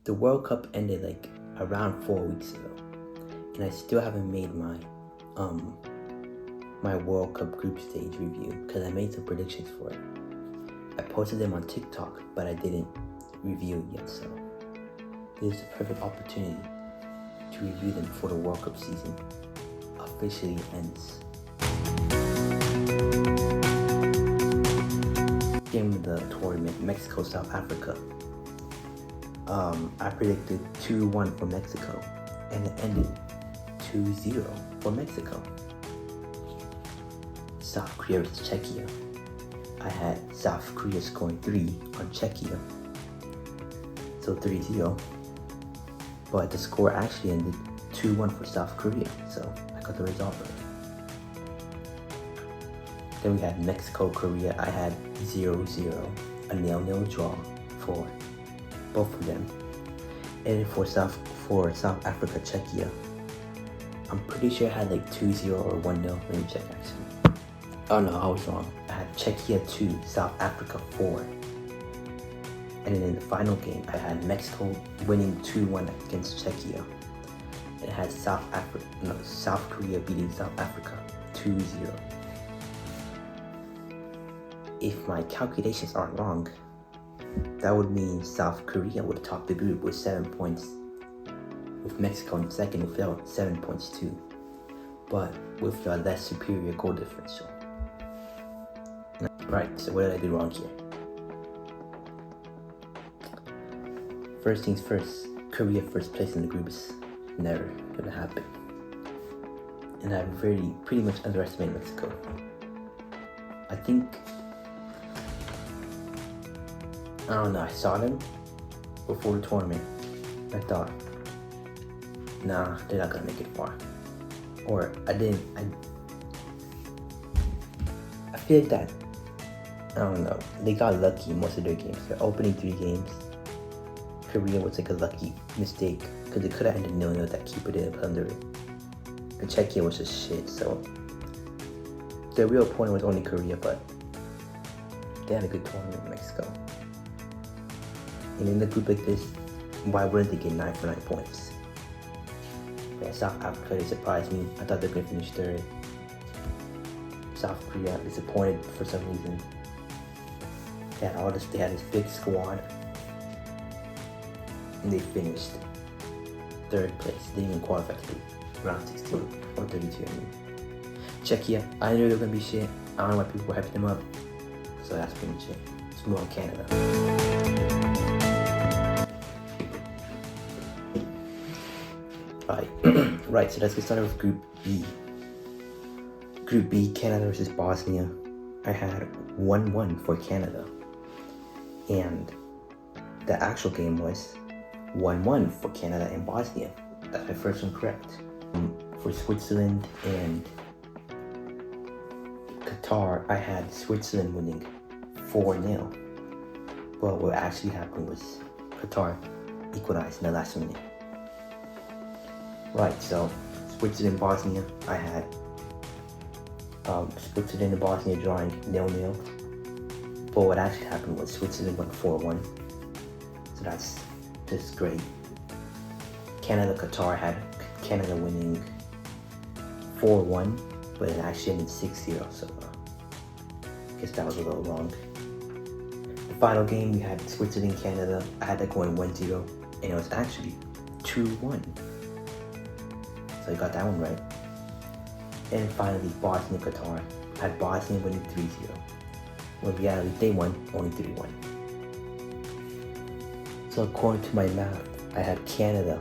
The World Cup ended like around 4 weeks ago, and I still haven't made my my World Cup group stage review because I made some predictions for it. I posted them on TikTok, but I didn't review it yet, so this is a perfect opportunity to review them before the World Cup season officially ends. Game of the tournament, Mexico, South Africa. I predicted 2-1 for Mexico, and it ended 2-0 for Mexico. South Korea vs Czechia. I had South Korea scoring 3 on Czechia, so 3-0. But the score actually ended 2-1 for South Korea, so I got the result right. Then we had Mexico, Korea. I had 0-0, a 0-0 draw for both of them. And for South Africa, Czechia, I'm pretty sure I had like 2-0 or 1-0. Let me check actually. Oh no, I was wrong. I had Czechia 2, South Africa 4. And then in the final game, I had Mexico winning 2-1 against Czechia. And it had South Korea beating South Africa 2-0. If my calculations aren't wrong, that would mean South Korea would top the group with 7 points, with Mexico in second with 7 points too, but with a less superior goal differential. Right, so what did I do wrong here? First things first, Korea first place in the group is never gonna happen. And I pretty much underestimated Mexico. I don't know, I saw them before the tournament. I thought, nah, they're not gonna make it far. Or I feel like that, I don't know, they got lucky in most of their games. Their opening 3 games, Korea was like a lucky mistake because it could have ended 0-0 that keeper didn't put under it. And Czechia was just shit, so their real opponent was only Korea, but they had a good tournament in Mexico. And in a group like this, why wouldn't they get 9 for 9 points? Yeah, South Africa, they surprised me. I thought they were going to finish 3rd. South Korea disappointed for some reason. They had this big squad. And they finished 3rd place. They didn't even qualify to round 16 or 32. I mean. Czechia, I knew they were going to be shit. I don't know why people were hyping them up. So that's pretty much it. Let's move on to Canada. Right, so let's get started with Group B. Group B, Canada versus Bosnia. I had 1-1 for Canada. And the actual game was 1-1 for Canada and Bosnia. That's my first one correct. For Switzerland and Qatar, I had Switzerland winning 4-0. But what actually happened was Qatar equalized in the last minute. Right, so Switzerland, Bosnia, I had Switzerland and Bosnia drawing 0-0. But what actually happened was Switzerland won 4-1. So that's just great. Canada, Qatar had Canada winning 4-1, but it actually ended 6-0, so I guess that was a little wrong. The final game, we had Switzerland, Canada. I had that going 1-0, and it was actually 2-1. So I got that one right. And finally, Bosnia, Qatar. I had Bosnia winning 3-0. When in reality, they won only 3-1. So according to my math, I had Canada.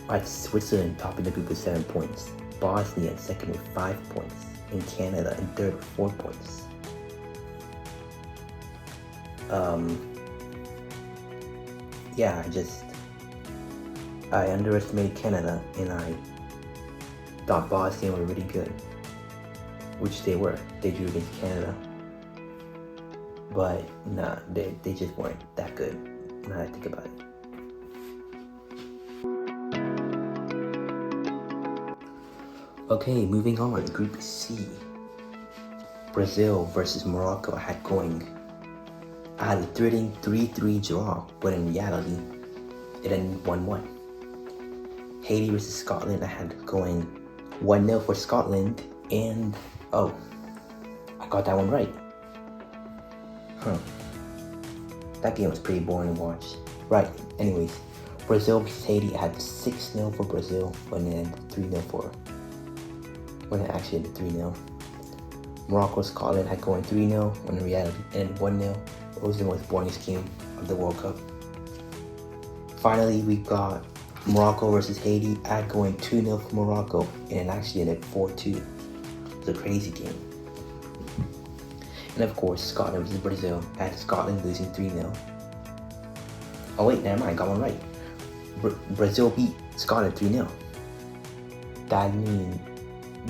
I had Switzerland topping the group with 7 points. Bosnia in second with 5 points. And Canada in third with 4 points. Yeah, I underestimated Canada, and I thought Bosnia were really good, which they were. They drew against Canada, but nah, they just weren't that good. Now I think about it. Okay, moving on. Group C. Brazil versus Morocco. I had a thrilling 3-3 draw, but in reality, it ended 1-1. Haiti versus Scotland, I had going 1-0 for Scotland, and oh, I got that one right. That game was pretty boring to watch. Right, anyways, Brazil versus Haiti, I had 6-0 for Brazil when it ended 3-0 when it actually ended 3-0. Morocco, Scotland had going 3-0 when in reality it ended 1-0. It was the most boring game of the World Cup. Finally, we got Morocco versus Haiti. I had going 2-0 for Morocco, and it actually ended 4-2. It was a crazy game. And of course, Scotland versus Brazil. I had Scotland losing 3-0. Oh wait, never mind, I got one right. Brazil beat Scotland 3-0. That means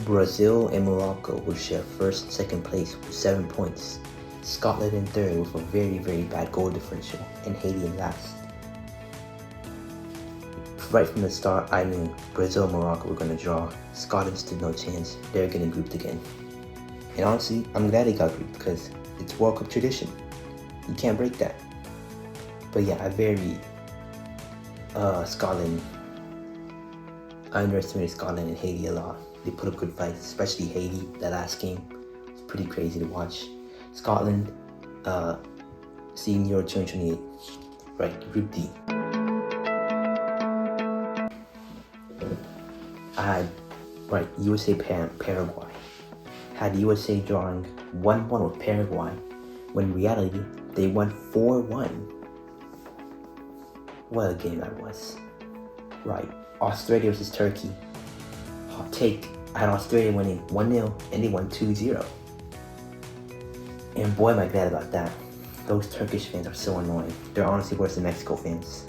Brazil and Morocco would share first and second place with 7 points. Scotland in third with a very, very bad goal differential, and Haiti in last. Right from the start, I knew Brazil and Morocco were going to draw. Scotland stood no chance. They're getting grouped again. And honestly, I'm glad they got grouped because it's World Cup tradition. You can't break that. But yeah, I underestimated Scotland and Haiti a lot. They put up good fights, especially Haiti. That last game was pretty crazy to watch. Scotland, seeing Euro 2028, right, Group D. I had, right, USA Paraguay. Had USA drawing 1-1 with Paraguay, when in reality, they won 4-1. What a game that was. Right, Australia versus Turkey. Hot take, I had Australia winning 1-0, and they won 2-0. And boy am I glad about that. Those Turkish fans are so annoying. They're honestly worse than Mexico fans.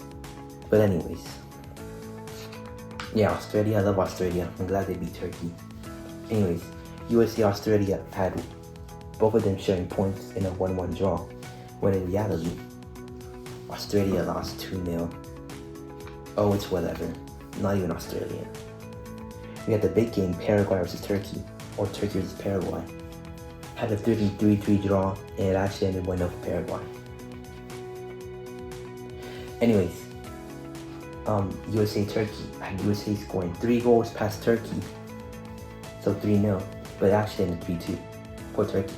But anyways. Yeah, Australia, I love Australia. I'm glad they beat Turkey. Anyways, USA, Australia had both of them sharing points in a 1-1 draw. When in reality, Australia lost 2-0. Oh, it's whatever. Not even Australian. We got the big game, Paraguay versus Turkey, or Turkey versus Paraguay. Had a 3-3 draw, and it actually ended 1-0 for Paraguay. Anyways, USA Turkey. I had USA scoring 3 goals past Turkey, so 3-0, but it actually ended 3-2 for Turkey.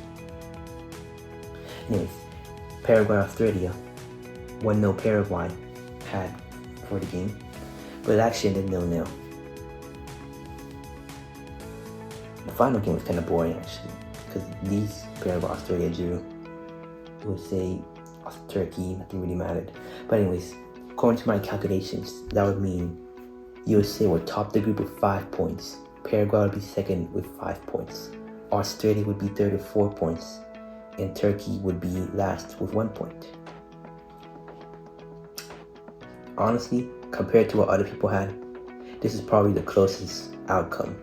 Anyways, Paraguay Australia, 1-0 Paraguay had for the game, but it actually ended 0-0. The final game was kind of boring actually, because these Paraguay Australia drew. USA Turkey, nothing really mattered. But anyways, according to my calculations, that would mean USA would top the group with 5 points. Paraguay would be second with 5 points. Australia would be third with 4 points. And Turkey would be last with 1 point. Honestly, compared to what other people had, this is probably the closest outcome.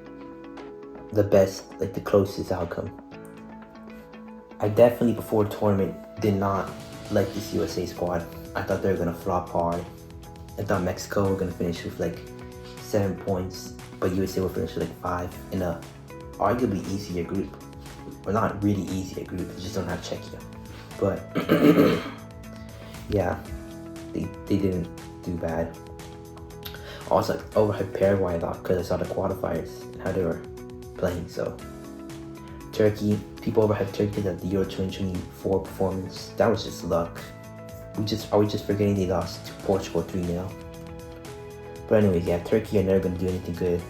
The best, like the closest outcome. I definitely, before the tournament, did not like this USA squad. I thought they were going to flop hard. I thought Mexico were going to finish with like 7 points, but USA will finish with like 5 in a arguably easier group. Or not really easier group, they just don't have Czechia. But yeah, they didn't do bad. Also, I overhyped Paraguay a lot because I saw the quarterfinals and how they were playing. So Turkey, people overhyped Turkey at the Euro 2024 performance. That was just luck. Are we just forgetting they lost to Portugal 3-0? But anyways, yeah, Turkey are never gonna do anything good.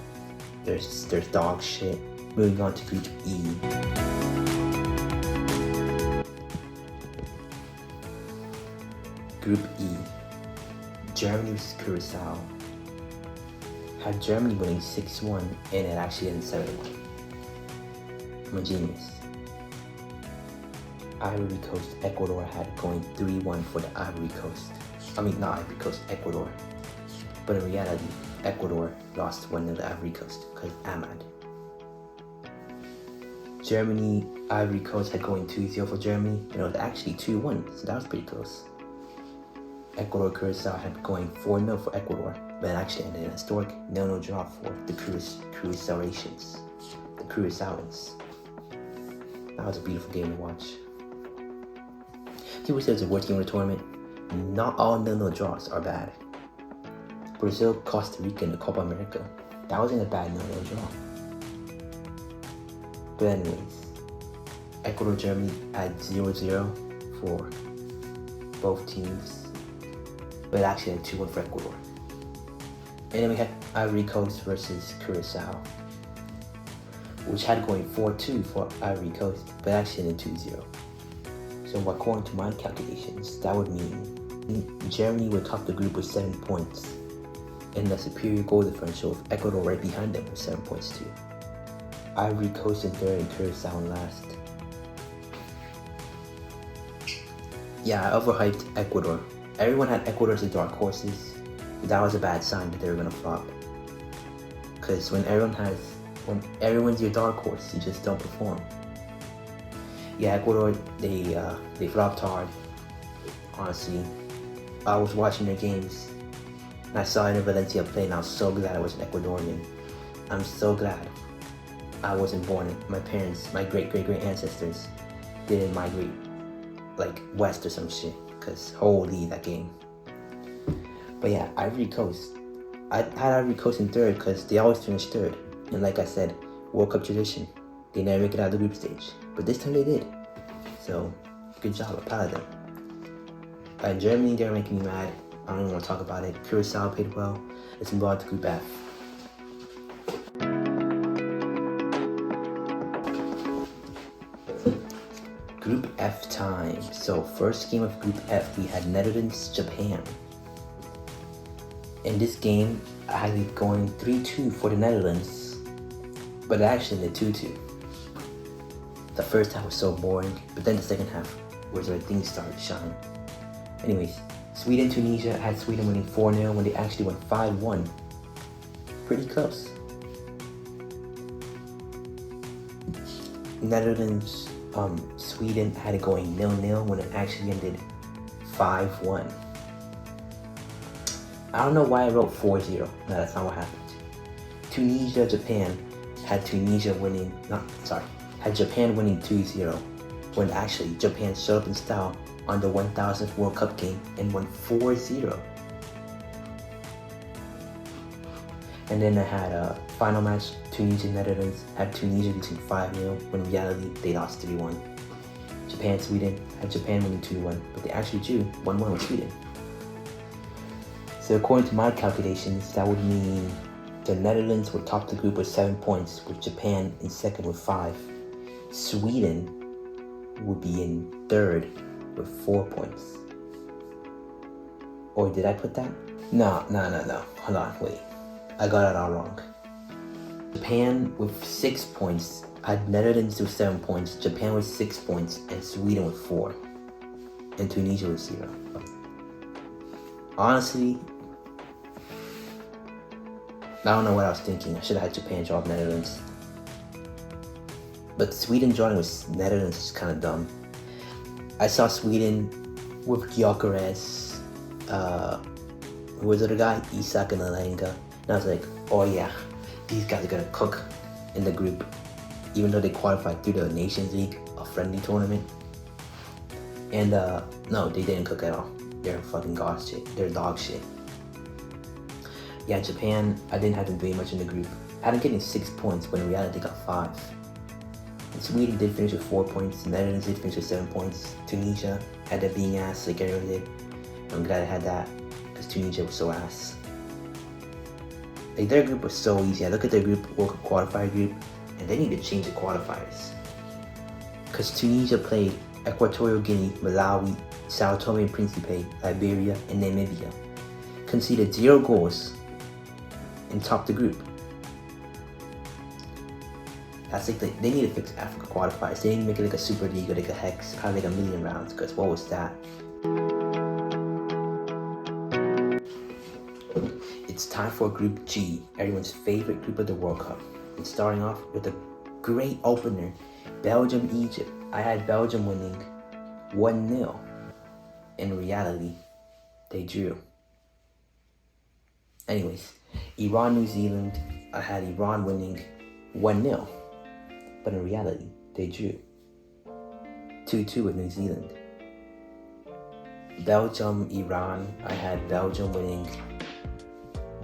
There's dog shit. Moving on to Group E. Group E. Germany vs Curacao. Had Germany winning 6-1 and it actually ended 7-1. I'm a genius. Ivory Coast, Ecuador had going 3-1 for the Ivory Coast. I mean, not Ivory Coast, Ecuador. But in reality, Ecuador lost 1-0 to Ivory Coast because Ahmad. Germany, Ivory Coast had going 2-0 for Germany, and it was actually 2-1, so that was pretty close. Ecuador, Curacao had going 4-0 for Ecuador, but it actually ended in a historic 0-0 draw for the Curaçaoians. The Curaçaoans. That was a beautiful game to watch. People say it's the worst game of the tournament. Not all 0-0 draws are bad. Brazil, Costa Rica in the Copa America. That wasn't a bad 0-0 draw. But anyways, Ecuador, Germany at 0-0 for both teams, but actually a 2-1 for Ecuador. And then we had Ivory Coast versus Curacao, which had going 4-2 for Ivory Coast, but actually in 2-0. So according to my calculations, that would mean Germany would top the group with 7 points, and the superior goal differential with Ecuador right behind them with 7 points too. Ivory Coast in third and Curacao in last. Yeah, I overhyped Ecuador. Everyone had Ecuador as the dark horses, but that was a bad sign that they were gonna flop. Because when everyone's your dark horse, you just don't perform. Yeah, Ecuador, they flopped hard. Honestly, I was watching their games, and I saw Inter Valencia play, and I was so glad I was an Ecuadorian. I'm so glad I wasn't born. My parents, my great ancestors, didn't migrate like west or some shit. Cause holy that game. But yeah, Ivory Coast. I had Ivory Coast in third because they always finish third. And like I said, World Cup tradition. They never make it out of the group stage. But this time they did. So, good job, I'm proud of them. Germany, they're making me mad. I don't even want to talk about it. Curacao played well. Let's move on to Group F. Group F time. So, first game of Group F, we had Netherlands, Japan. In this game, I had it going 3-2 for the Netherlands, but actually the 2-2. The first half was so boring, but then the second half was where things started to shine. Anyways, Sweden, Tunisia had Sweden winning 4-0 when they actually went 5-1. Pretty close. Netherlands, Sweden had it going 0-0 when it actually ended 5-1. I don't know why I wrote 4-0. No, that's not what happened. Tunisia, Japan had Japan winning 2-0 when actually Japan showed up in style on the 1000th World Cup game and won 4-0. And then I had a final match, Tunisia, Netherlands, had Tunisia losing 5-0 when in reality they lost 3-1. Japan, Sweden had Japan winning 2-1, but they actually drew 1-1 with Sweden. So according to my calculations, that would mean the Netherlands would top the group with 7 points, with Japan in second with 5. Sweden would be in third with 4 points. Or did I put that? No. Hold on, wait. I got it all wrong. Japan with 6 points, had Netherlands with 7 points, Japan with 6 points, and Sweden with 4. And Tunisia with 0. Honestly, I don't know what I was thinking. I should have had Japan draw with Netherlands. But Sweden drawing with Netherlands is kind of dumb. I saw Sweden with Gyökeres, who was the other guy? Isak and Alenga. And I was like, oh yeah, these guys are gonna cook in the group. Even though they qualified through the Nations League, a friendly tournament. And no, they didn't cook at all. They're fucking god shit. They're dog shit. Yeah, Japan, I didn't have them doing much in the group. I had them getting 6 points, but in reality they got 5. And Sweden did finish with 4 points. The Netherlands did finish with 7 points. Tunisia had that being ass like everyone did. I'm glad I had that, because Tunisia was so ass. Like, their group was so easy. I look at their group, World Cup qualifier group, and they need to change the qualifiers. Because Tunisia played Equatorial Guinea, Malawi, Sao Tome and Principe, Liberia, and Namibia. Conceded 0 goals and topped the group. That's like they need to fix Africa qualifiers. They need to make it like a Super League or like a Hex, kind of like a million rounds, because what was that? It's time for Group G, everyone's favorite group of the World Cup. And starting off with a great opener, Belgium, Egypt. I had Belgium winning 1-0. In reality, they drew. Anyways, Iran, New Zealand. I had Iran winning 1-0. But in reality, they drew 2-2 with New Zealand. Belgium, Iran. I had Belgium winning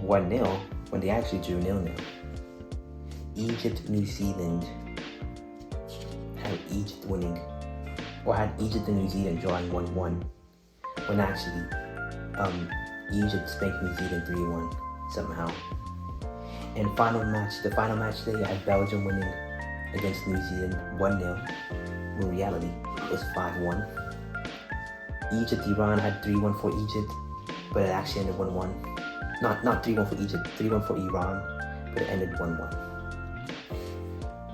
1-0 when they actually drew 0-0. Egypt, New Zealand had Egypt winning, or had Egypt and New Zealand drawing 1-1 when actually Egypt spanked New Zealand 3-1 somehow. And the final match day, I had Belgium winning against New Zealand 1-0. In reality, it was 5-1. Egypt, Iran had 3-1 for Egypt, but it actually ended 1-1. Not 3-1 for Egypt, 3-1 for Iran, but it ended 1-1.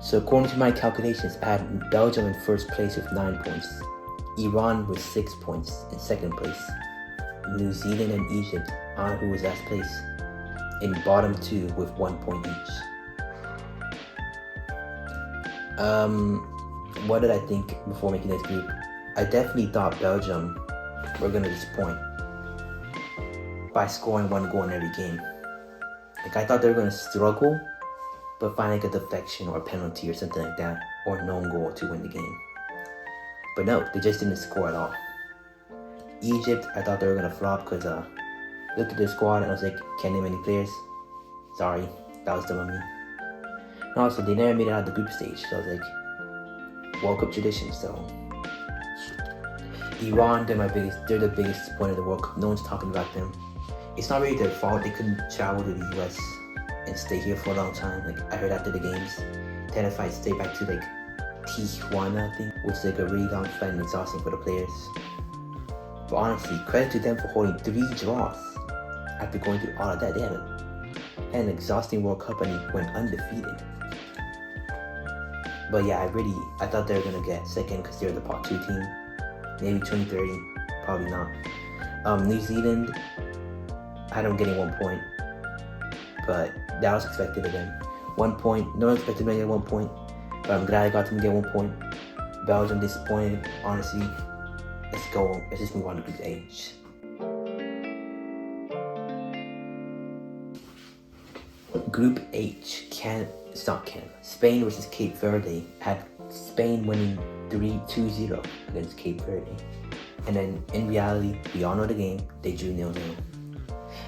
So according to my calculations, I had Belgium in first place with 9 points, Iran with 6 points in second place, New Zealand and Egypt, I don't know who was last place, in bottom 2 with 1 point each. What did I think before making this group? I definitely thought Belgium were going to disappoint by scoring 1 goal in every game. Like, I thought they were going to struggle, but find like a deflection or a penalty or something like that, or a known goal to win the game. But no, they just didn't score at all. Egypt, I thought they were going to flop because looked at their squad and I was like, can't name any players. Sorry, that was dumb of me. And also, they never made it out of the group stage, so I was like, World Cup tradition, so. Iran, they're the biggest disappointment of the World Cup. No one's talking about them. It's not really their fault. They couldn't travel to the US and stay here for a long time. Like, I heard after the games, they had to fight, stay back to like Tijuana, I think, which is like a really long flight and exhausting for the players. But honestly, credit to them for holding 3 draws after going through all of that. They had an exhausting World Cup and he went undefeated. But yeah, I thought they were gonna get second because they're the Part 2 team. Maybe 2030, probably not. New Zealand, I had them getting 1 point, but that was expected of them. 1 point, no one expected them to get 1 point, but I'm glad I got them to get 1 point. Belgium disappointed, honestly. Let's just move on to Group H. Group H, Spain versus Cape Verde. Had Spain winning 2-0 against Cape Verde. And then in reality, we all know the game, they drew 0-0.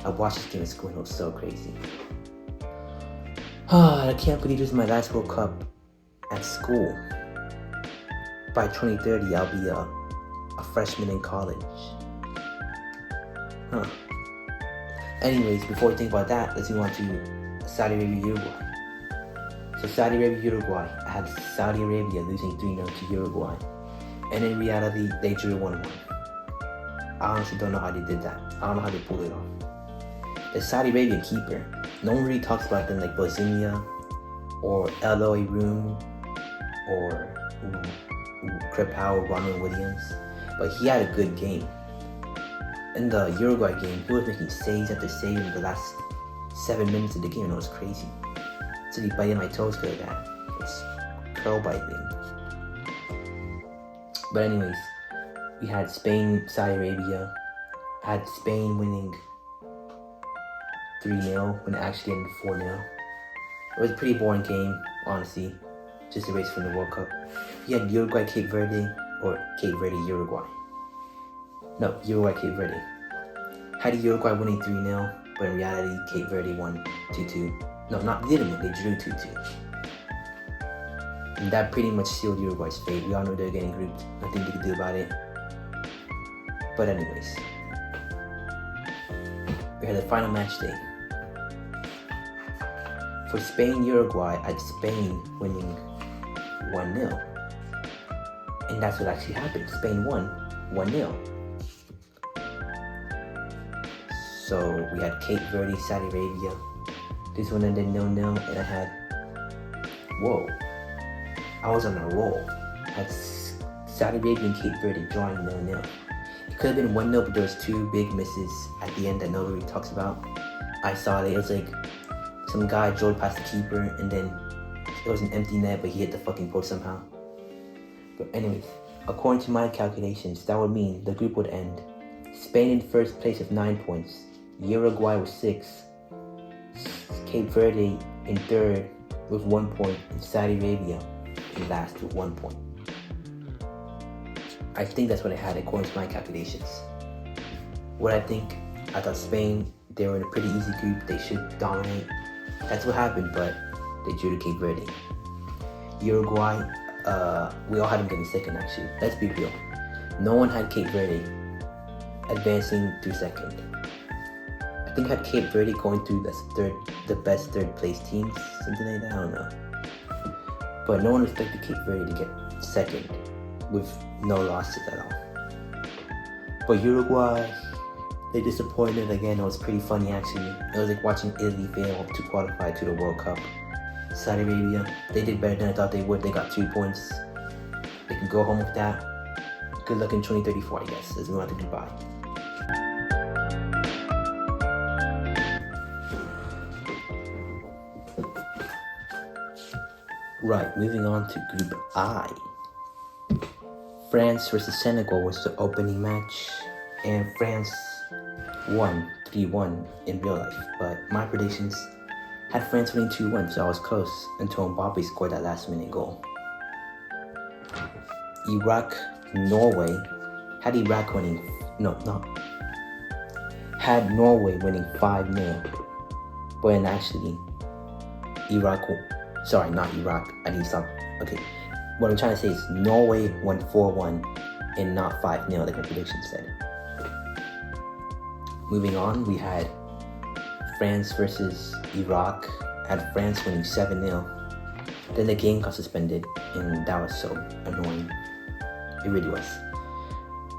I watched this game at school and it was so crazy. I can't believe this is my last World Cup at school. By 2030, I'll be a freshman in college. Anyways, before we think about that, let's move on to Saudi Arabia, Uruguay. So Saudi Arabia, Uruguay. I had Saudi Arabia losing 3-0 to Uruguay. And in reality, they drew 1-1. I honestly don't know how they did that. I don't know how they pulled it off. The Saudi Arabian keeper, no one really talks about them like Bozimia or Eloy Room or Crepao, Ronald Williams. But he had a good game. In the Uruguay game, he was making saves after saves in the last 7 minutes of the game, and it was crazy. So he biting my toes because of that. It's curl biting. But anyways, we had Spain, Saudi Arabia. I had Spain winning 3-0 when it actually ended 4-0. It was a pretty boring game, honestly. Just a race from the World Cup. We had Uruguay, Cape Verde, or Cape Verde, Uruguay. No, Uruguay, Cape Verde. Had Uruguay winning 3-0, but in reality, Cape Verde won 2-2. No, they didn't win, they drew 2-2. And that pretty much sealed Uruguay's fate. We all know they're getting grouped. Nothing they could do about it. But anyways, we had the final match day. For Spain, Uruguay, I had Spain winning 1-0. And that's what actually happened. Spain won 1-0. So we had Cape Verde, Saudi Arabia. This one ended 0-0, and I had, I was on a roll. I had Saudi Arabia and Cape Verde drawing 0-0. It could have been 1-0, but there was 2 big misses at the end that nobody really talks about. I saw it was like some guy drove past the keeper, and then it was an empty net, but he hit the fucking post somehow. But anyways, according to my calculations, that would mean the group would end Spain in first place with 9 points, Uruguay with 6, Cape Verde in third with 1 point, and Saudi Arabia in last with 1 point. I think that's what I had according to my calculations. What I think, I thought Spain They were in a pretty easy group. They should dominate. That's what happened, but they drew to Cape Verde. Uruguay, we all had them getting second actually. Let's be real. No one had Cape Verde advancing through second. I think had Cape Verde going through the best third place teams, something like that, I don't know. But no one expected Cape Verde to get second with no losses at all. But Uruguay, they disappointed again. It was pretty funny actually. It was like watching Italy fail to qualify to the World Cup. Saudi Arabia, they did better than I thought they would. They got 2 points. They can go home with that. Good luck in 2034, I guess, as we want to Dubai. Right, moving on to Group I. France versus Senegal was the opening match, and France won 3-1 in real life. But my predictions had France winning 2-1, so I was close until Mbappe scored that last-minute goal. Iraq, Norway, had Norway winning 5-0, but then actually I need to stop. Okay, what I'm trying to say is Norway won 4-1 and not 5-0 like my prediction said. Moving on, we had France versus Iraq. Had France winning 7-0. Then the game got suspended, and that was so annoying. It really was.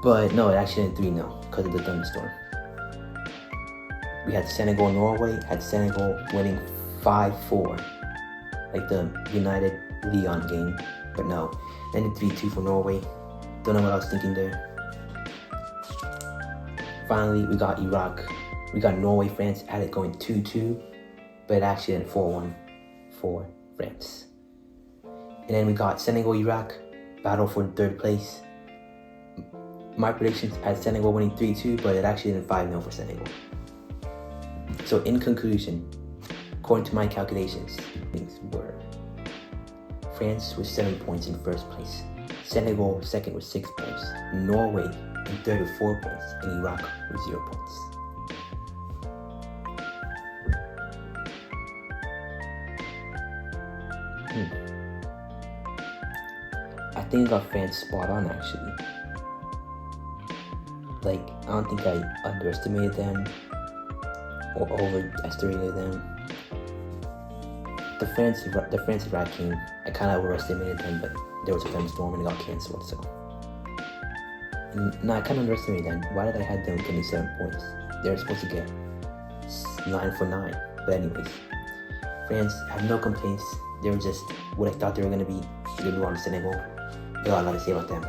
But no, it actually ended 3-0 because of the thunderstorm. We had Senegal-Norway. Had Senegal winning 5-4. Like the United Leon game, but no. Ended 3-2 for Norway. Don't know what I was thinking there. Finally, we got Iraq. We got Norway, France had it going 2-2, but it actually ended 4-1 for France. And then we got Senegal, Iraq, battle for third place. My predictions had Senegal winning 3-2, but it actually ended 5-0 for Senegal. So in conclusion, according to my calculations, things were France with 7 points in first place, Senegal second with 6 points, Norway in third with 4 points, and Iraq with 0 points. I think I got France spot on actually. Like, I don't think I underestimated them or overestimated them. The France-Iraq game, I kind of overestimated them, but there was a thunderstorm and it got cancelled, so. No, I kind of underestimated them. Why did I have them getting 7 points? They were supposed to get 9 for 9. But anyways, France have no complaints. They were just what I thought they were going to be. They blew on Senegal. I got a lot to say about them.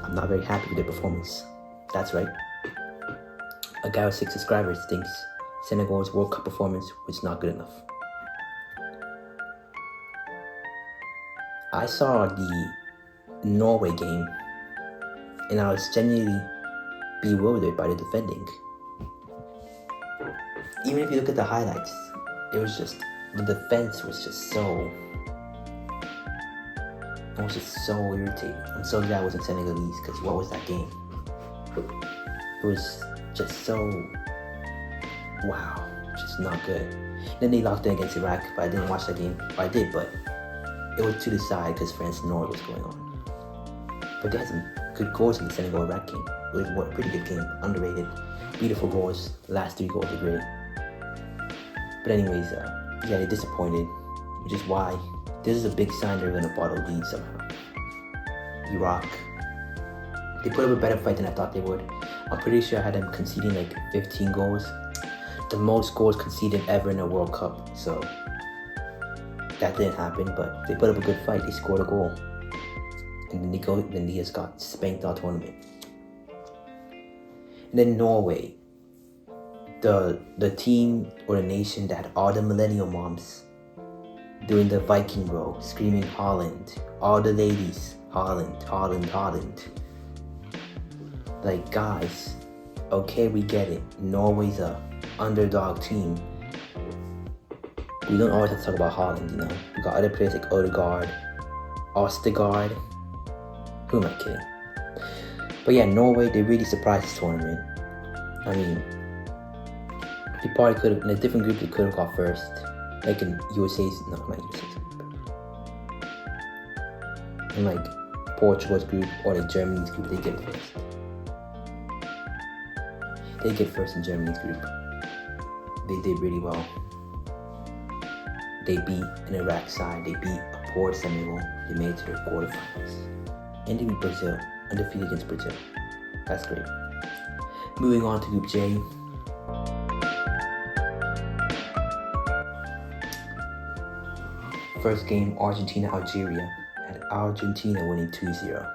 I'm not very happy with their performance. That's right. A guy with 6 subscribers thinks Senegal's World Cup performance was not good enough. I saw the Norway game and I was genuinely bewildered by the defending. Even if you look at the highlights, it was just, the defense was just so, I was just so irritated. I'm so glad I wasn't Senegalese, because what was that game? It was just so, wow, just not good. Then they lost it against Iraq, but I didn't watch that game. I did, but it was to the side because France and Norway was going on. But they had some good goals in the Senegal-Iraq game. It was a pretty good game, underrated, beautiful goals. The last 3 goals were great. But anyways, yeah, they disappointed, which is why this is a big sign they're gonna bottle lead somehow. Iraq, they put up a better fight than I thought they would. I'm pretty sure I had them conceding like 15 goals. The most goals conceded ever in a World Cup, so that didn't happen, but they put up a good fight. They scored a goal. And then they just got spanked all tournament. And then Norway, the team or the nation that had all the millennial moms doing the Viking row, screaming Holland. All the ladies, Holland, Holland, Holland. Like, guys, okay, we get it. Norway's a underdog team. We don't always have to talk about Holland, you know. We got other players like Odegaard, Ostergaard. Who am I kidding? But yeah, Norway, they really surprised this tournament. I mean, They probably could have, in a different group, they could have got first. Like in USA's, no, not USA's group. In like Portugal's group or like Germany's group, they get first. They get first in Germany's group. They did really well. They beat an Iraq side. They beat a poor Senegal. They made it to the quarterfinals. And they beat Brazil, undefeated against Brazil. That's great. Moving on to Group J. First game, Argentina-Algeria. And Argentina winning 2-0.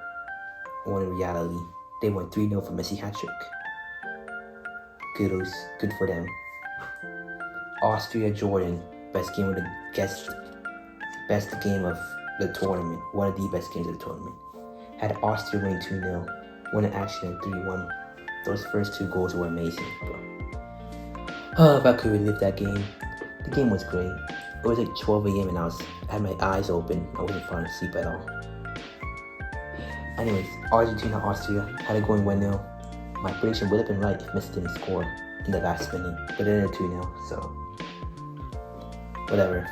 When in reality, they won 3-0 for Messi hat-trick. Good for them. Austria-Jordan, best game of the tournament. One of the best games of the tournament. Had Austria winning 2-0, winning action in 3-1. Those first 2 goals were amazing, bro. Oh, if I could relive that game. The game was great. It was like 12 a.m. and I had my eyes open. I wasn't falling asleep at all. Anyways, Argentina-Austria had it going 1-0. My prediction would have been right if Messi didn't score in the last minute, but it ended 2-0, so whatever.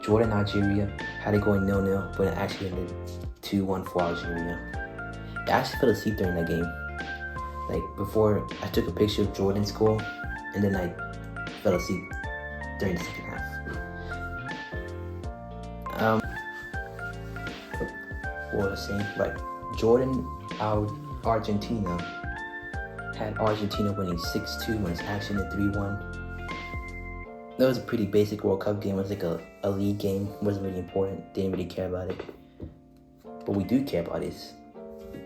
Jordan-Algeria had it going 0-0, but it actually ended 2-1 for Algeria. I actually fell asleep during that game. Like before, I took a picture of Jordan's goal, and then I fell asleep during the second half. What was I saying? Right, Argentina had Argentina winning 6-2 when it's actually in 3-1. That was a pretty basic World Cup game. It was like a league game. It wasn't really important. Didn't really care about it. But we do care about is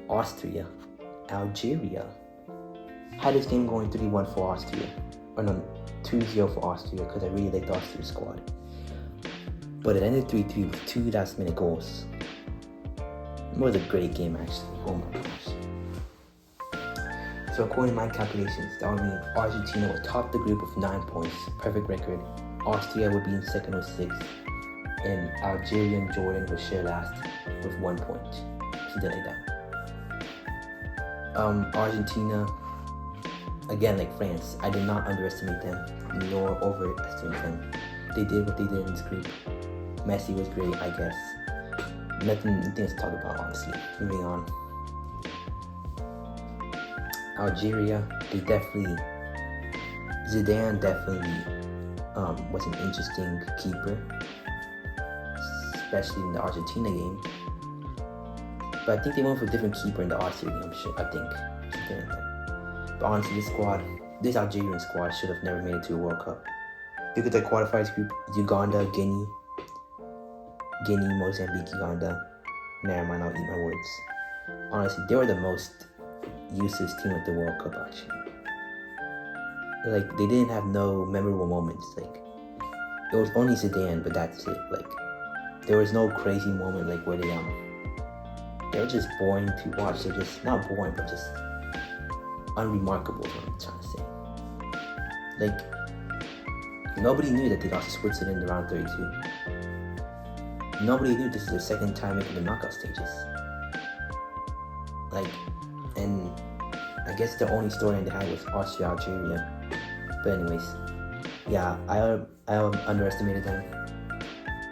Austria, Algeria. Had this game going 3-1 for Austria. Or no, 2-0 for Austria because I really liked the Austria squad. But it ended 3-3 with 2 last minute goals. It was a great game actually. Oh my gosh. So according to my calculations, that would mean Argentina would top the group with 9 points, perfect record. Austria would be in second with 6, and Algeria and Jordan would share last with 1 point. Something like that. Argentina, again like France, I did not underestimate them nor overestimate them. They did what they did in this group. Messi was great, I guess. Nothing to talk about, honestly. Moving on. Algeria, Zidane definitely was an interesting keeper, especially in the Argentina game. But I think they went for a different keeper in the Austria game, I think. Something like that. But honestly, this Algerian squad should have never made it to a World Cup. Look at the quarterfinals group: Uganda, Guinea, Mozambique, Uganda. Never mind, I'll eat my words. Honestly, they were the most useless team at the World Cup, actually. Like, they didn't have no memorable moments. Like, it was only Zidane, but that's it. Like, there was no crazy moment, like, where they were just boring to watch. They're just, not boring, but just unremarkable is what I'm trying to say. Like, nobody knew that they lost to Switzerland in round 32. Nobody knew this is their second time making the knockout stages. Like, and I guess the only story they had was Austria, Algeria. But anyways, yeah, I underestimated them.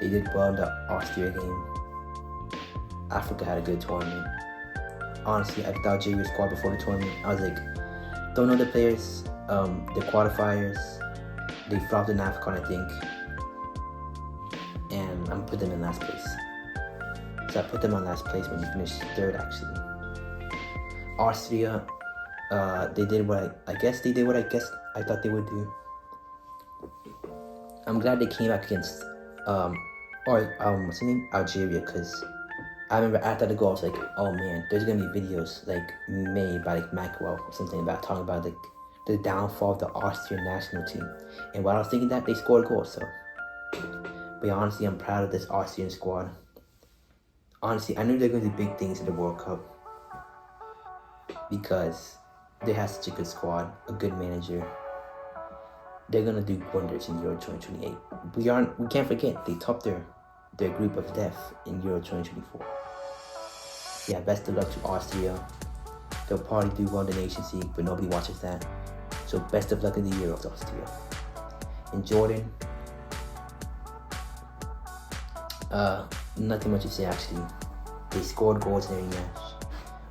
They did well in the Austria game. Africa had a good tournament. Honestly, I thought Algeria squad before the tournament. I was like, don't know the players, the qualifiers. They flopped in AFCON, I think. And I'm gonna put them in last place. So I put them on last place when you finished third, actually. Austria, they did what I guess I thought they would do. I'm glad they came back against what's the name? Algeria, because I remember after the goal I was like, oh man, there's gonna be videos like made by like Macwell or something about talking about like the downfall of the Austrian national team. And while I was thinking that, they scored a goal, so. But yeah, honestly, I'm proud of this Austrian squad. Honestly, I knew they were going to do big things in the World Cup because they have such a good squad, a good manager. They're going to do wonders in Euro 2028. We can't forget, they topped their group of death in Euro 2024. Yeah, best of luck to Austria. They'll probably do well in the Nations League, but nobody watches that. So best of luck in the Euros, Austria. And Jordan, nothing much to say actually. They scored goals in every match.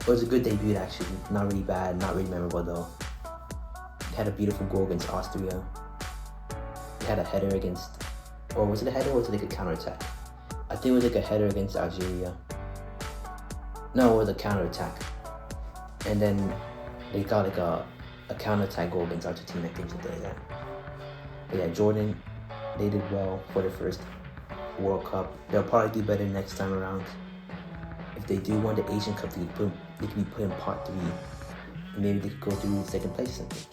It was a good debut actually. Not really bad, not really memorable though. They had a beautiful goal against Austria. They had a header against, or was it a header or was it like a counter-attack? I think it was like a header against Algeria. No, it was a counter-attack. And then they got like a counter-attack goal against Argentina, I think something like that. But yeah, Jordan, they did well for the first World Cup. They'll probably do better next time around. If they do win the Asian Cup, they could be put in part 3. And maybe they could go through second place or something.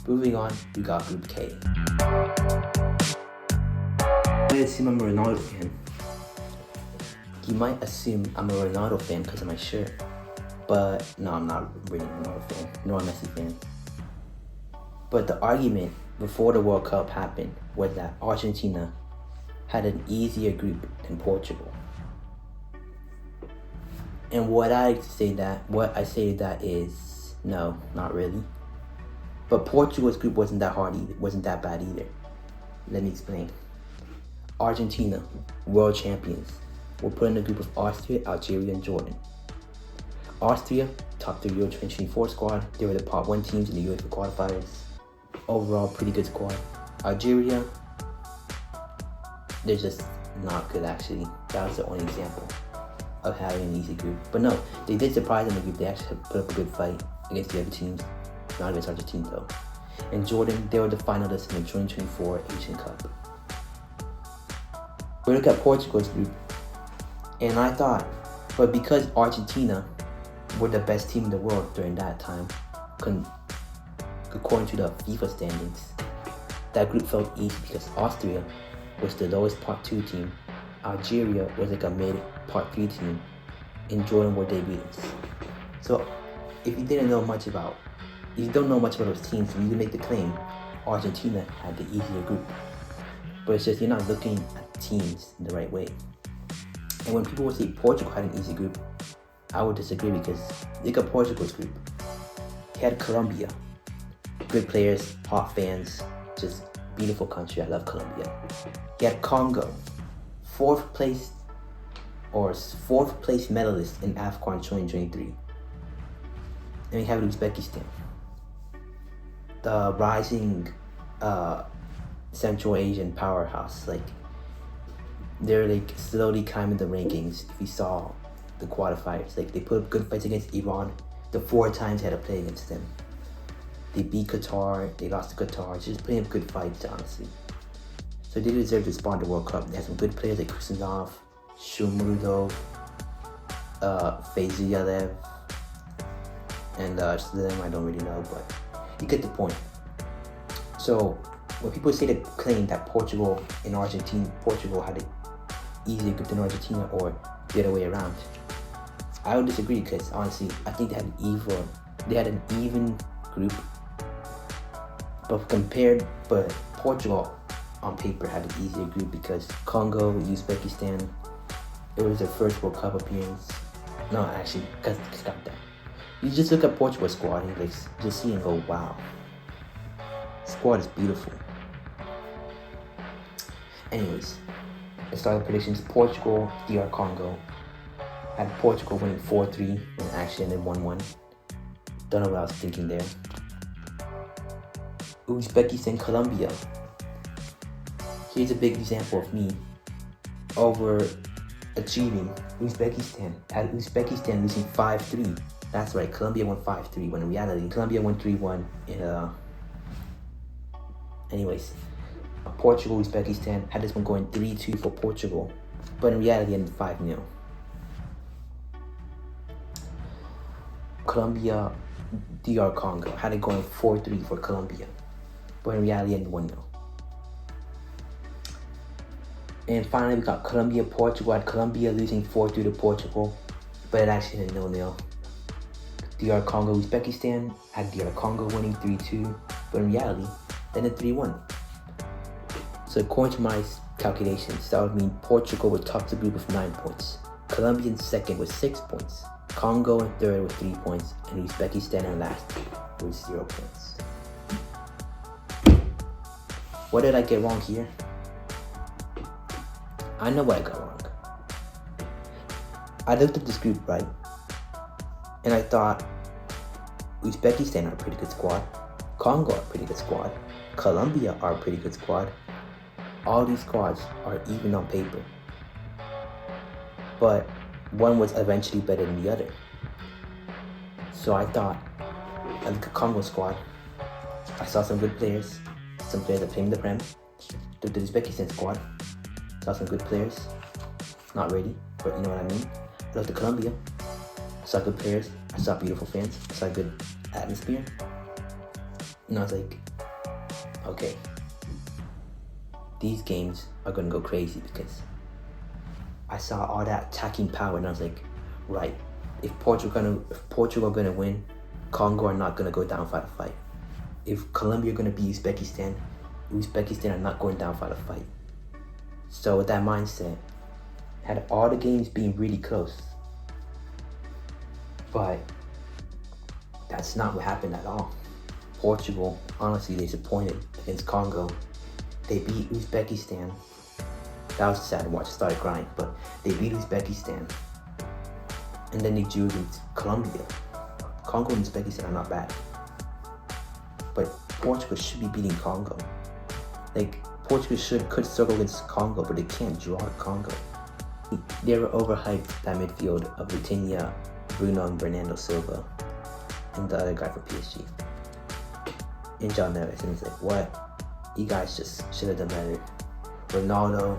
Moving on, we got Group K. You might assume I'm a Ronaldo fan. You might assume I'm a Ronaldo fan because of my shirt. But no, I'm not really a Ronaldo fan, nor a Messi fan. But the argument before the World Cup happened was that Argentina had an easier group than Portugal. And what I say to that is no, not really. But Portugal's group wasn't that hard either, wasn't that bad either. Let me explain. Argentina, world champions, were put in a group of Austria, Algeria, and Jordan. Austria topped the Euro 2024 squad. They were the Part 1 teams in the UEFA qualifiers. Overall, pretty good squad. Algeria, they're just not good actually. That was the only example of having an easy group. But no, they did surprise in the group. They actually put up a good fight against the other teams. Not against Argentina though. And Jordan, they were the finalists in the 2024 Asian Cup. We look at Portugal's group, and I thought, but because Argentina were the best team in the world during that time, according to the FIFA standings, that group felt easy because Austria was the lowest Part 2 team, Algeria was like a mid Part 3 team, and Jordan were debutants. So if you don't know much about those teams, you can make the claim Argentina had the easier group. But it's just you're not looking at teams in the right way. And when people would say Portugal had an easy group, I would disagree because look at Portugal's group. He had Colombia, good players, hot fans, just beautiful country. I love Colombia. He had Congo, fourth place medalist in AFCON 2023. And we have Uzbekistan, the rising Central Asian powerhouse. Like they're like slowly climbing the rankings. If you saw the qualifiers, like they put up good fights against Iran. The 4 times they had to play against them. They beat Qatar, they lost to Qatar. Just putting up good fights, honestly. So they deserve to spawn the World Cup. They have some good players like Kusanov, Shumrudov, Faziyalev, and them I don't really know, but you get the point. So when people say to claim that Portugal had an easier group than Argentina or the other way around, I would disagree because honestly, I think they had an even group. But Portugal on paper had an easier group because Congo, Uzbekistan, it was their first World Cup appearance. No, actually, stop that. You just look at Portugal's squad and just see and go, wow. Squad is beautiful. Anyways, let's start the predictions. Portugal, DR Congo. Had Portugal winning 4-3 and actually ended 1-1. Don't know what I was thinking there. Uzbekistan, Colombia. Here's a big example of me overachieving Uzbekistan. Had Uzbekistan losing 5-3. That's right, Colombia won 5-3 when in reality Colombia won 3-1 anyways. Portugal, Uzbekistan had this one going 3-2 for Portugal, but in reality it ended 5-0. Colombia, DR Congo had it going 4-3 for Colombia, but in reality it ended 1-0. And finally we got Colombia, Portugal. Had Colombia losing 4-3 to Portugal, but it actually ended 0-0. DR Congo, Uzbekistan had DR Congo winning 3-2, but in reality it ended 3-1. So according to my calculations, that would mean Portugal would top the group with 9 points, Colombia in second with 6 points, Congo in third with 3 points, and Uzbekistan in last with 0 points. What did I get wrong here? I know what I got wrong. I looked at this group, right? And I thought Uzbekistan are a pretty good squad. Congo are a pretty good squad. Colombia are a pretty good squad. All these squads are even on paper. But one was eventually better than the other. So I thought, I look at Congo squad. I saw some good players. Some players that played in the Prem. The Uzbekistan squad. Saw some good players. Not really, but you know what I mean. I looked at Colombia. I saw good players. I saw beautiful fans. I saw a good atmosphere. And I was like, okay, these games are gonna go crazy because I saw all that attacking power and I was like, right, if Portugal gonna win, Congo are not gonna go down fight a fight. If Colombia are gonna beat Uzbekistan are not going down fight a fight. So with that mindset, had all the games being really close. But that's not what happened at all. Portugal, honestly, they disappointed against Congo. They beat Uzbekistan. That was sad to watch. I started crying, but they beat Uzbekistan. And then they drew against Colombia. Congo and Uzbekistan are not bad. But Portugal should be beating Congo. Like, Portugal could struggle against Congo, but they can't draw Congo. They were overhyped, that midfield of Vitinha, Bruno, and Bernardo Silva, and the other guy for PSG. And John Neves, and he's like, what? You guys just should have done better. Ronaldo,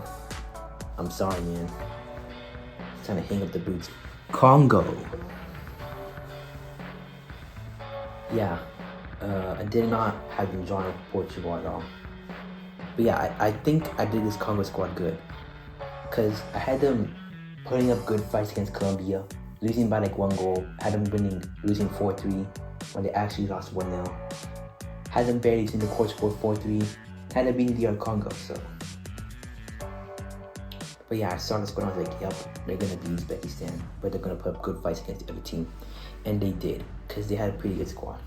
I'm sorry, man. He's trying to hang up the boots. Congo. Yeah, I did not have them drawn up Portugal at all. But yeah, I think I did this Congo squad good. Because I had them putting up good fights against Colombia, losing by like 1 goal, had them losing 4-3 when they actually lost 1-0. Had them barely losing the Portugal 4-3, had them beating DR Congo, so. But yeah, I saw the squad and I was like, yep, they're gonna beat Uzbekistan, but they're gonna put up good fights against the other team. And they did, because they had a pretty good squad.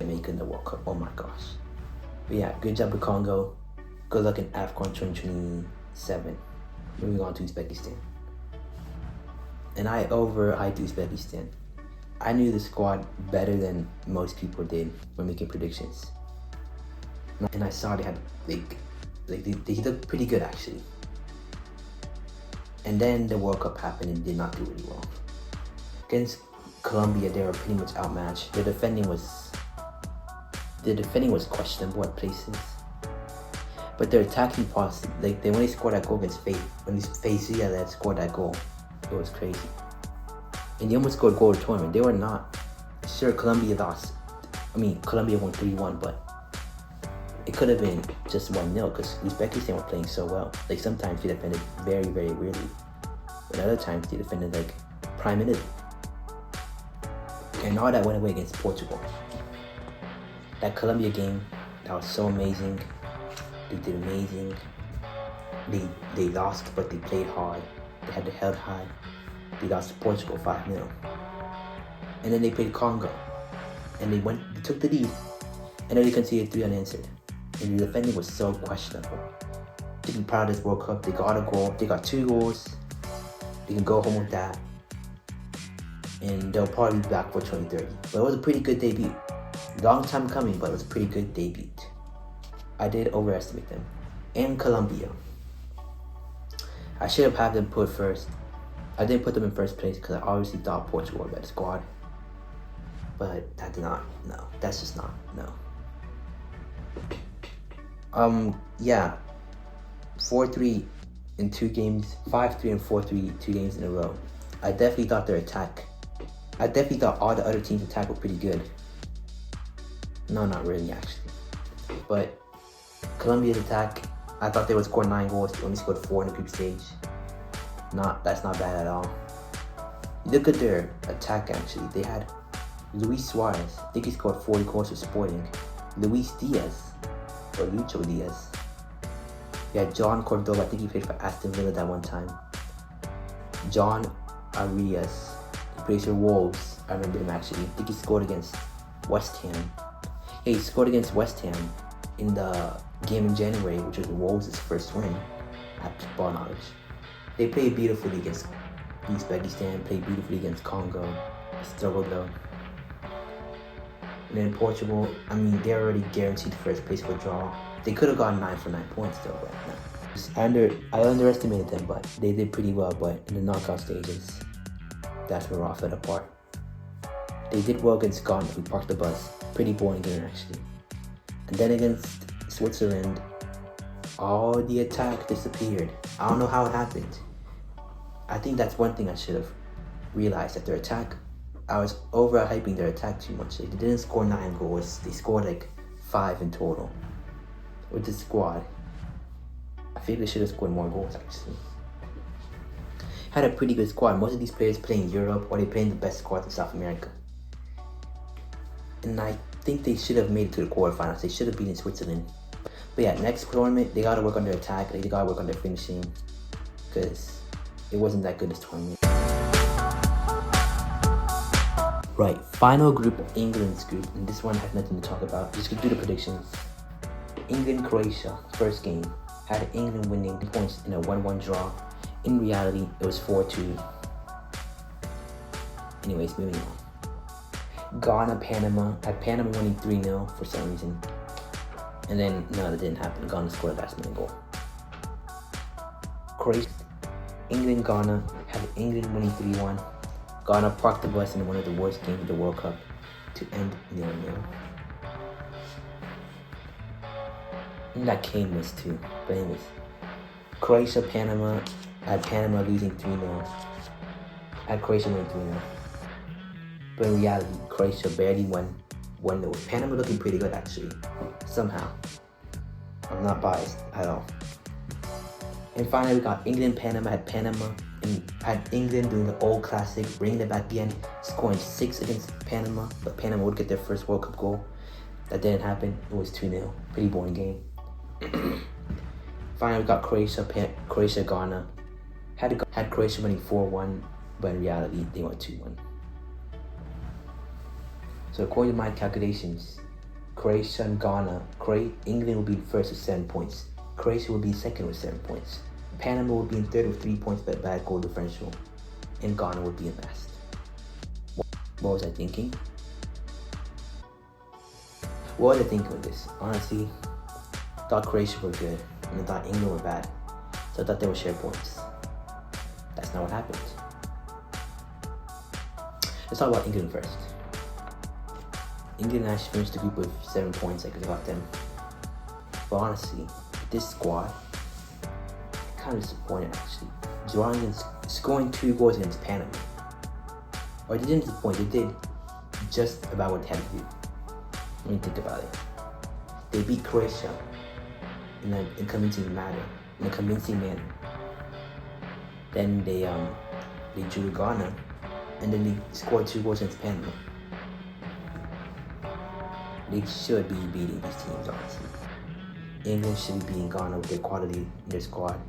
They made it in the World Cup, oh my gosh. But yeah, good job with Congo. Good luck in AFCON 2027. Moving on to Uzbekistan. And I overhyped Uzbekistan. I knew the squad better than most people did when making predictions. And I saw they had they looked pretty good actually. And then the World Cup happened and did not do really well. Against Colombia, they were pretty much outmatched. Their defending was questionable at places. But their attacking pass, like when they scored that goal against when Zia scored that goal, it was crazy. And they almost scored a goal of the tournament. They were not. Sure, Colombia lost. Colombia won 3-1, but it could have been just 1-0 because Uzbekistan were playing so well. Like sometimes they defended very, very weirdly. But other times they defended like prime minute. And all that went away against Portugal. That Colombia game, that was so amazing. They did amazing. They lost, but they played hard. They had the head high. They lost to Portugal 5-0. And then they played Congo. And they took the lead. And then they conceded 3 unanswered. And the defending was so questionable. They can be proud of this World Cup. They got a goal. They got 2 goals. They can go home with that. And they'll probably be back for 2030. But it was a pretty good debut. Long time coming, but it was a pretty good debut. I did overestimate them. And Colombia. I should have had them put first. I didn't put them in first place because I obviously thought Portugal were a better squad. But that did not, no. That's just not, no. Yeah. 4-3 in 2 games. 5-3 and 4-3, 2 games in a row. I definitely thought their attack. I definitely thought all the other teams' attack were pretty good. No, not really actually. But Colombia's attack, I thought they would score 9 goals. They only scored 4 in the group stage. That's not bad at all. Look at their attack actually. They had Luis Suarez. I think he scored 40 goals for Sporting. Luis Diaz, or Lucho Diaz. They had John Cordoba. I think he played for Aston Villa that one time. John Arias. He plays for Wolves. I remember him actually. I think he scored against West Ham. Yeah, he scored against West Ham in the game in January, which was Wolves' first win at ball knowledge. They played beautifully against Uzbekistan, played beautifully against Congo, struggled though. And then Portugal, I mean, they're already guaranteed first place for a draw. They could have gotten 9 for 9 points though, but no. I underestimated them, but they did pretty well. But in the knockout stages, that's where Raw fell apart. They did well against Ghana, who parked the bus. Pretty boring game actually. And then against Switzerland, all the attack disappeared. I don't know how it happened. I think that's one thing I should have realized, that their attack, I was overhyping their attack too much. They didn't score 9 goals. They scored like 5 in total with the squad. I feel they should have scored more goals actually. Had a pretty good squad. Most of these players play in Europe, or they play in the best squads in South America. And I think they should have made it to the quarterfinals. They should have beaten Switzerland. But yeah, next tournament, they gotta work on their attack. They gotta work on their finishing, because it wasn't that good this tournament. Right, final group, England's group, and this one had nothing to talk about. Just gonna do the predictions. England-Croatia, first game, had England winning points in a 1-1 draw. In reality, it was 4-2. Anyways, moving on. Ghana-Panama, had Panama winning 3-0 for some reason. And then, no, that didn't happen. Ghana scored a last-minute goal. Croatia, England-Ghana, had England winning 3-1. Ghana parked the bus in one of the worst games of the World Cup to end 0-0. And that game was too. But anyways, Croatia, Panama, had Panama losing 3-0. Had Croatia winning 3-0. But in reality, Croatia barely won 1-0. Panama looking pretty good actually, somehow. I'm not biased at all. And finally, we got England, Panama, had England doing the old classic, bringing it back again, scoring 6 against Panama, but Panama would get their first World Cup goal. That didn't happen. It was 2-0. Pretty boring game. Finally, we got Croatia, Ghana. Had Croatia winning 4-1, but in reality, they went 2-1. So according to my calculations, Croatia and Ghana, England will be first with 7 points. Croatia will be second with 7 points. Panama would be in third with 3 points but bad goal differential. And Ghana would be in last. What was I thinking? What was I thinking with this? Honestly, I thought Croatia were good and I thought England were bad. So I thought they would share points. That's not what happened. Let's talk about England first. England actually finished the group with 7 points. I could have got them. But honestly, this squad, kind of disappointed actually. Scoring 2 goals against Panama. Or they didn't disappoint, they did just about what they had to do. When you think about it. They beat Croatia in a convincing manner. Then they drew Ghana, and then they scored 2 goals against Panama. They should be beating these teams, honestly. England should be beating Ghana with their quality in their squad.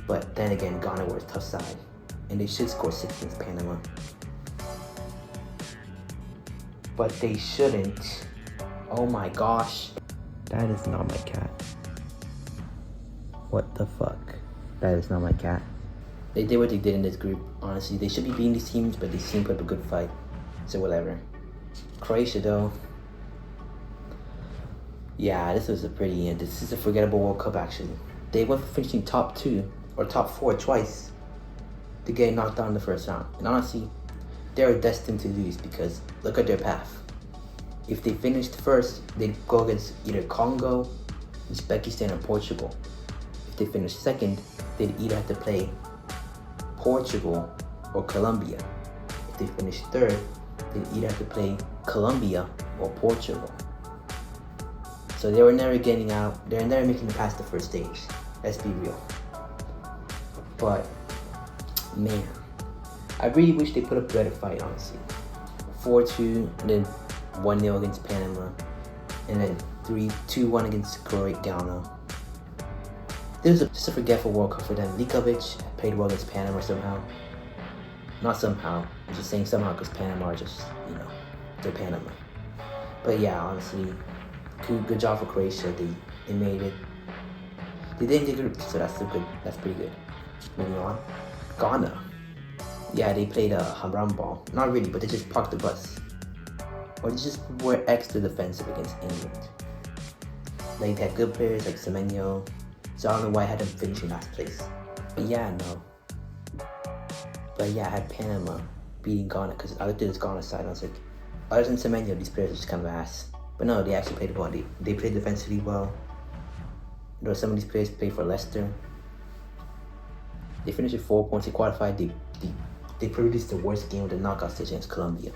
But then again, Ghana were a tough side, and they should score 6 against Panama. But they shouldn't. Oh my gosh. That is not my cat. What the fuck? That is not my cat. They did what they did in this group. Honestly, they should be beating these teams, but they seem to put up a good fight. So whatever. Croatia though. Yeah, this is a forgettable World Cup actually. They went from finishing top 2 or top 4 twice to get knocked out in the first round. And honestly, they're destined to lose because look at their path. If they finished first, they'd go against either Congo, Uzbekistan, or Portugal. If they finished second, they'd either have to play Portugal or Colombia. If they finished third, they'd either have to play Colombia or Portugal. So they were never getting out. They're never making it past the first stage. Let's be real. But man, I really wish they put up a better fight, honestly. 4-2, and then 1-0 against Panama, and then 2-1 against Ghana. This was just a forgetful World Cup for them. Likovic played well against Panama somehow. Not somehow. I'm just saying somehow because Panama are just, they're Panama. But yeah, honestly, good job for Croatia. They made it. They didn't get group, so that's good. That's pretty good. Moving on. Ghana. Yeah, they played a ball. Not really, but they just parked the bus. Or they just were extra defensive against England. Like, they had good players like Semenyo, so I don't know why I had them finishing last place. But yeah, no. But yeah, I had Panama beating Ghana because I looked at this Ghana side and I was like, other than Semenyo, these players are just kind of ass. But no, they actually played well. They played defensively well. There were some of these players played for Leicester. They finished with 4 points. They qualified. They produced the worst game of the knockout stage against Colombia.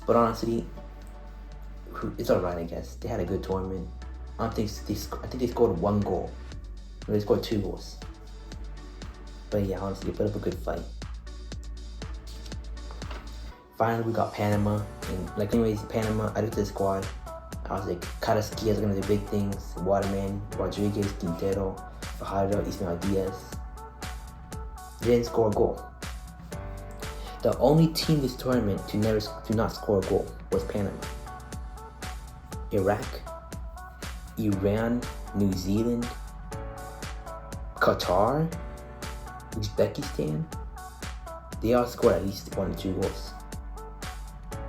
But honestly, it's alright, I guess. They had a good tournament. I think they scored 1 goal. No, they scored 2 goals. But yeah, honestly, they put up a good fight. Finally, we got Panama. And anyways, Panama, I looked at the squad. I was like, Karaski is gonna do big things. Waterman, Rodriguez, Quintero, Fajardo, Ismail Diaz. They didn't score a goal. The only team this tournament to not score a goal was Panama. Iraq, Iran, New Zealand, Qatar, Uzbekistan, they all scored at least 1 or 2 goals.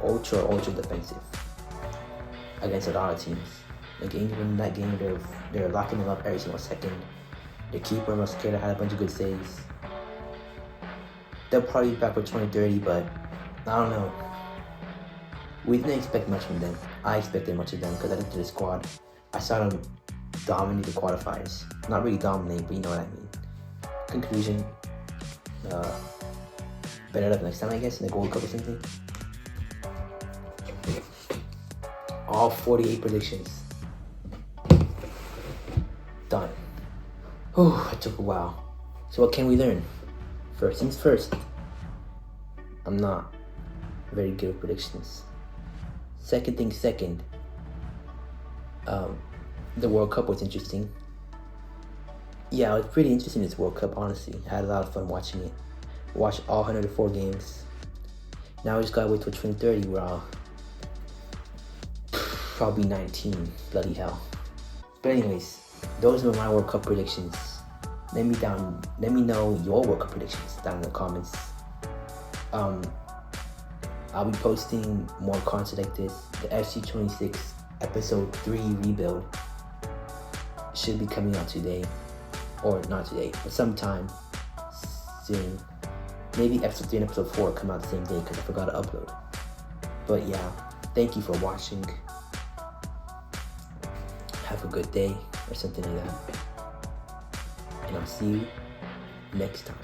Ultra defensive against a lot of teams. Like England in that game, they're locking them up every single second. The keeper, Mosquera, had a bunch of good saves. They'll probably be back for 2030, but I don't know. We didn't expect much from them. I expected much of them because I looked at the squad. I saw them dominate the quarterfinals. Not really dominate, but you know what I mean. Conclusion, better luck next time, I guess, in the Gold Cup or something. All 48 predictions. Done. Whew, it took a while. So what can we learn? First things first, I'm not very good at predictions. Second thing second, the World Cup was interesting. Yeah, it was pretty interesting, this World Cup, honestly. I had a lot of fun watching it. Watched all 104 games. Now we just gotta wait till 2030 where I'll probably 19, bloody hell. But anyways, those were my World Cup predictions. Let me know your World Cup predictions down in the comments. I'll be posting more content like this. The FC26 episode 3 rebuild should be coming out today. Or not today, but sometime soon. Maybe episode 3 and episode 4 come out the same day because I forgot to upload. But yeah, thank you for watching. Have a good day or something like that. And I'll see you next time.